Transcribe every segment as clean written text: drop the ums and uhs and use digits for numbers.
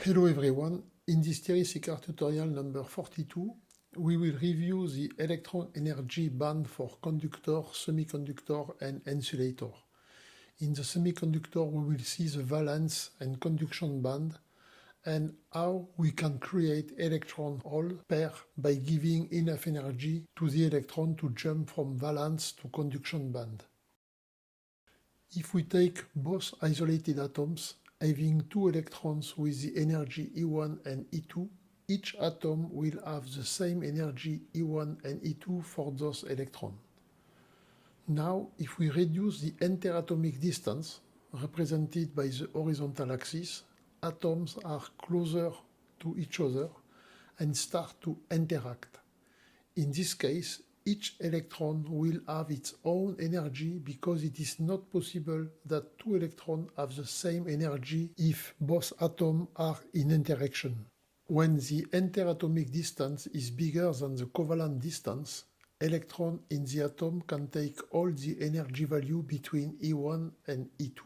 Hello everyone, in this Thierry Sicard tutorial number 42, we will review the electron energy band for conductor, semiconductor and insulator. In the semiconductor we will see the valence and conduction band and how we can create electron-hole pair by giving enough energy to the electron to jump from valence to conduction band. If we take both isolated atoms, having two electrons with the energy E1 and E2, each atom will have the same energy E1 and E2 for those electrons. Now, if we reduce the interatomic distance, represented by the horizontal axis, atoms are closer to each other and start to interact. In this case, each electron will have its own energy because it is not possible that two electrons have the same energy if both atoms are in interaction. When the interatomic distance is bigger than the covalent distance, electrons in the atom can take all the energy value between E1 and E2.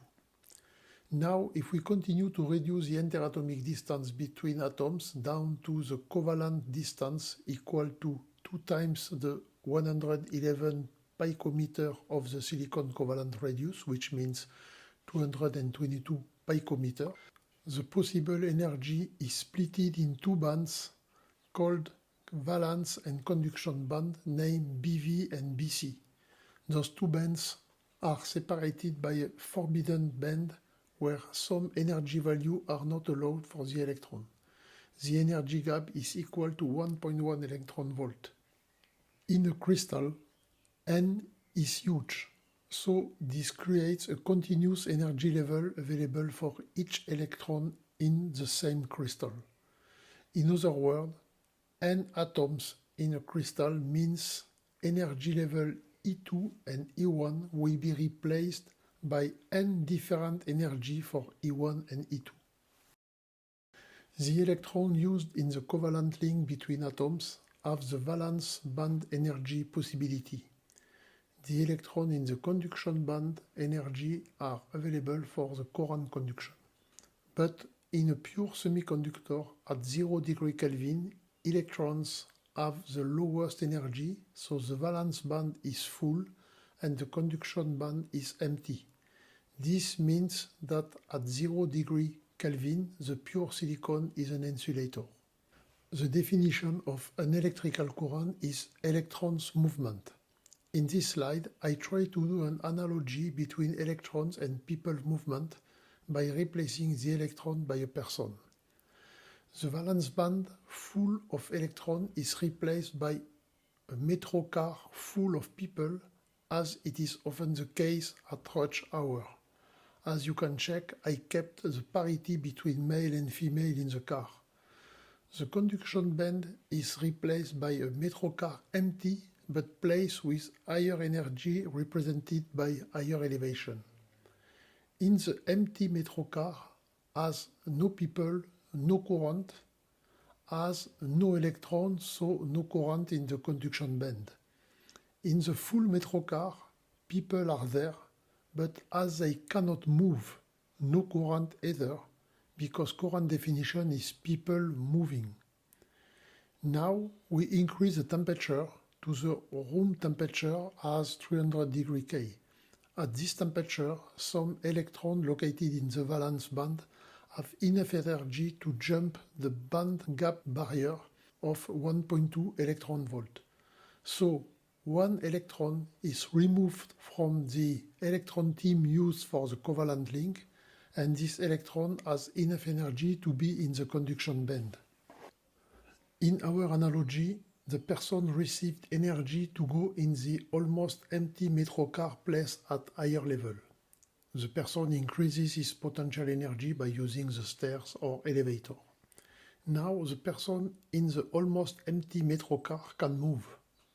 Now, if we continue to reduce the interatomic distance between atoms down to the covalent distance equal to 2 times the 111 picometer of the silicon covalent radius, which means 222 picometer, the possible energy is splitted in two bands called valence and conduction band named BV and BC. Those two bands are separated by a forbidden band where some energy value are not allowed for the electron. The energy gap is equal to 1.1 electron volt. In a crystal, N is huge, so this creates a continuous energy level available for each electron in the same crystal. In other words, N atoms in a crystal means energy level E2 and E1 will be replaced by N different energy for E1 and E2. The electron used in the covalent link between atoms have the valence band energy possibility. The electron in the conduction band energy are available for the current conduction. But in a pure semiconductor at 0 degree Kelvin, electrons have the lowest energy, so the valence band is full and the conduction band is empty. This means that at 0 degree Kelvin, the pure silicon is an insulator. The definition of an electrical current is electrons movement. In this slide, I try to do an analogy between electrons and people movement by replacing the electron by a person. The valence band full of electrons is replaced by a metro car full of people, as it is often the case at rush hour. As you can check, I kept the parity between male and female in the car. The conduction band is replaced by a metro car empty but placed with higher energy represented by higher elevation. In the empty metro car, has no people, no current, has no electrons, so no current in the conduction band. In the full metro car, people are there, but as they cannot move, no current either, because current definition is people moving. Now we increase the temperature to the room temperature as 300 degree K. At this temperature, some electrons located in the valence band have enough energy to jump the band gap barrier of 1.2 electron volt. So one electron is removed from the electron team used for the covalent link, and this electron has enough energy to be in the conduction band. In our analogy, the person received energy to go in the almost empty metro car placed at higher level. The person increases his potential energy by using the stairs or elevator. Now the person in the almost empty metro car can move,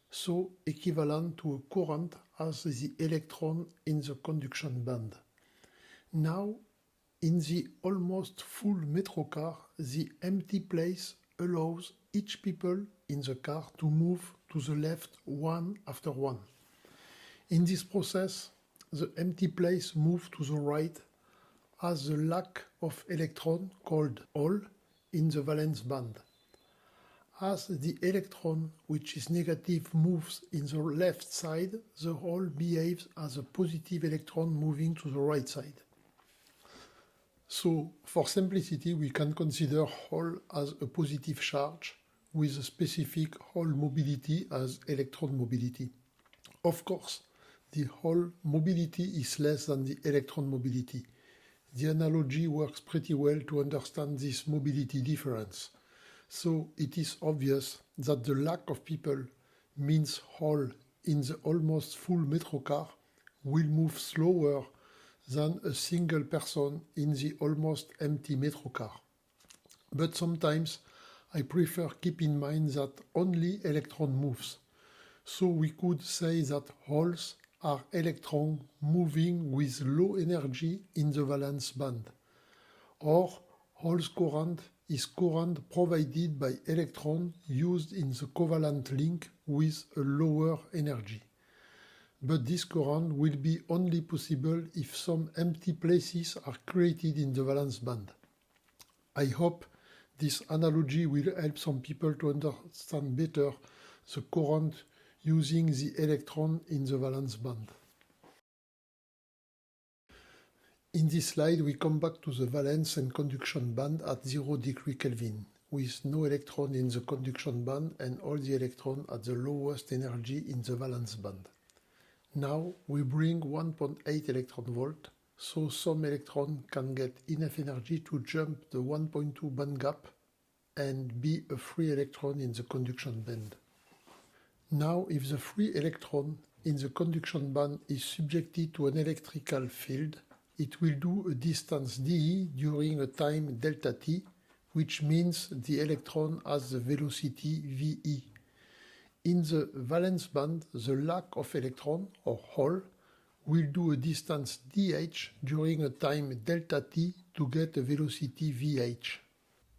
so equivalent to a current as the electron in the conduction band. Now, in the almost full metro car, the empty place allows each people in the car to move to the left one after one. In this process, the empty place moves to the right as the lack of electron, called hole, in the valence band. As the electron, which is negative, moves in the left side, the hole behaves as a positive electron moving to the right side. So, for simplicity, we can consider hole as a positive charge with a specific hole mobility as electron mobility. Of course, the hole mobility is less than the electron mobility. The analogy works pretty well to understand this mobility difference. So it is obvious that the lack of people means hole in the almost full metro car will move slower than a single person in the almost empty metro car. But sometimes I prefer keep in mind that only electron moves. So we could say that holes are electrons moving with low energy in the valence band. Or holes current is current provided by electron used in the covalent link with a lower energy. But this current will be only possible if some empty places are created in the valence band. I hope this analogy will help some people to understand better the current using the electron in the valence band. In this slide, we come back to the valence and conduction band at 0 degree Kelvin, with no electron in the conduction band and all the electrons at the lowest energy in the valence band. Now we bring 1.8 electron volt, so some electron can get enough energy to jump the 1.2 band gap and be a free electron in the conduction band. Now, if the free electron in the conduction band is subjected to an electrical field, it will do a distance dE during a time delta t, which means the electron has the velocity Ve. In the valence band, the lack of electron, or hole, will do a distance dH during a time delta t to get a velocity Vh.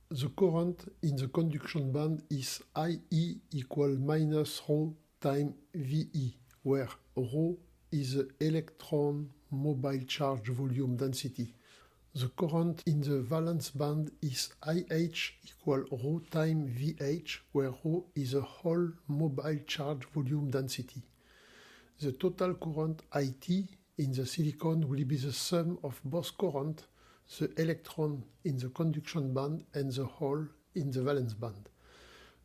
The current in the conduction band is IE equal minus ρ time Ve, where ρ is the electron mobile charge volume density. The current in the valence band is IH equal ρ time Vh, where ρ is a whole mobile charge volume density. The total current IT in the silicon will be the sum of both current, the electron in the conduction band and the hole in the valence band.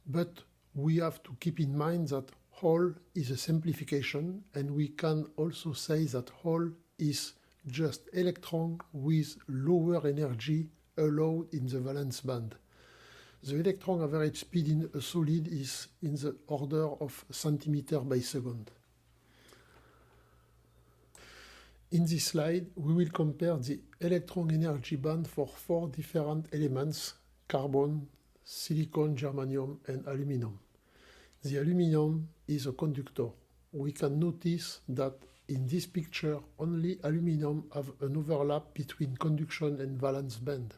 But we have to keep in mind that hole is a simplification, and we can also say that hole is just electron with lower energy allowed in the valence band. The electron average speed in a solid is in the order of centimeter by second. In this slide, we will compare the electron energy band for 4 different elements: carbon, silicon, germanium, and aluminum. The aluminum is a conductor. We can notice that in this picture, only aluminum have an overlap between conduction and valence band.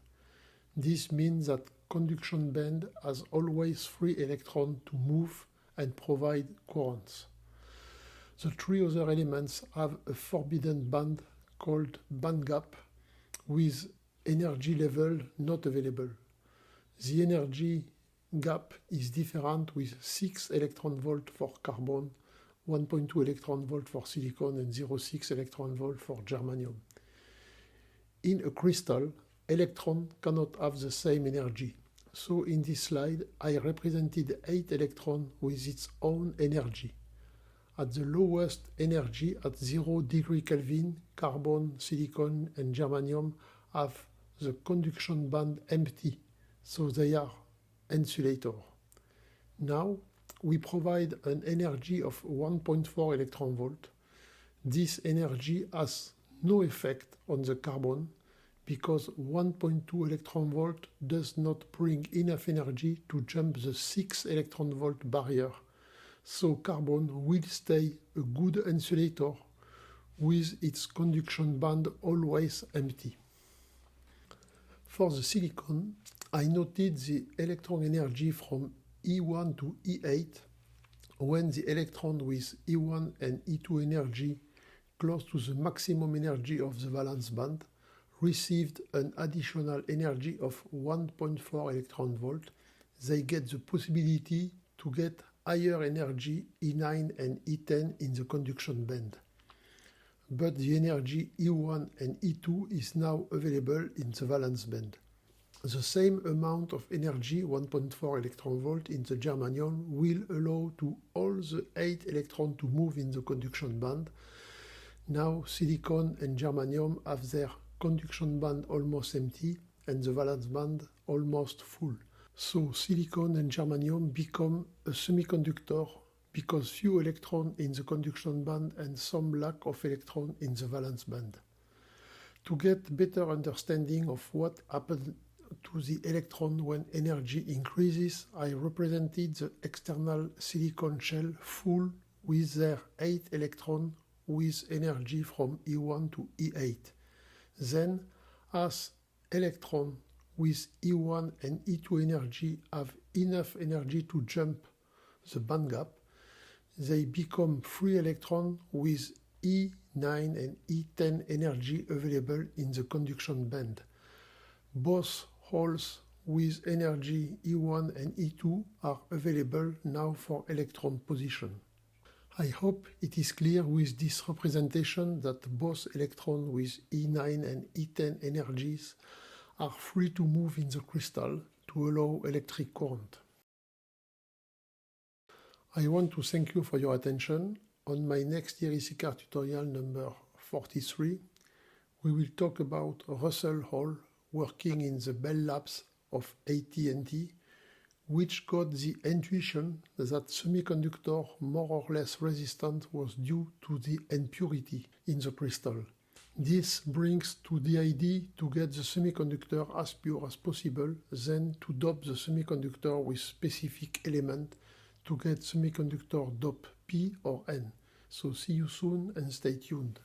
This means that conduction band has always free electrons to move and provide currents. The 3 other elements have a forbidden band called band gap with energy level not available. The energy gap is different with 6 electron volt for carbon, 1.2 electron volt for silicon, and 0.6 electron volt for germanium. In a crystal, electron cannot have the same energy. So in this slide, I represented 8 electrons with its own energy. At the lowest energy, at 0 degree Kelvin, carbon, silicon, and germanium have the conduction band empty, so they are insulator. Now, we provide an energy of 1.4 electron volt. This energy has no effect on the carbon because 1.2 electron volt does not bring enough energy to jump the 6 electron volt barrier. So carbon will stay a good insulator with its conduction band always empty. For the silicon, I noted the electron energy from E1 to E8 when the electron with E1 and E2 energy close to the maximum energy of the valence band received an additional energy of 1.4 electron volt, they get the possibility to get higher energy E9 and E10 in the conduction band. But the energy E1 and E2 is now available in the valence band. The same amount of energy, 1.4 electron volt, in the germanium will allow to all the 8 electrons to move in the conduction band. Now silicon and germanium have their conduction band almost empty and the valence band almost full. So silicon and germanium become a semiconductor because few electrons in the conduction band and some lack of electrons in the valence band. To get better understanding of what happens to the electron when energy increases, I represented the external silicon shell full with their 8 electrons with energy from E1 to E8. Then, as electrons with E1 and E2 energy have enough energy to jump the band gap, they become free electrons with E9 and E10 energy available in the conduction band. Both holes with energy E1 and E2 are available now for electron position. I hope it is clear with this representation that both electrons with E9 and E10 energies are free to move in the crystal to allow electric current. I want to thank you for your attention. On my next Thierry Sicard tutorial number 43, we will talk about Russell Hall working in the Bell Labs of AT&T, which got the intuition that semiconductor more or less resistant was due to the impurity in the crystal. This brings to the idea to get the semiconductor as pure as possible, then to dope the semiconductor with specific element to get semiconductor dope P or N. So see you soon and stay tuned.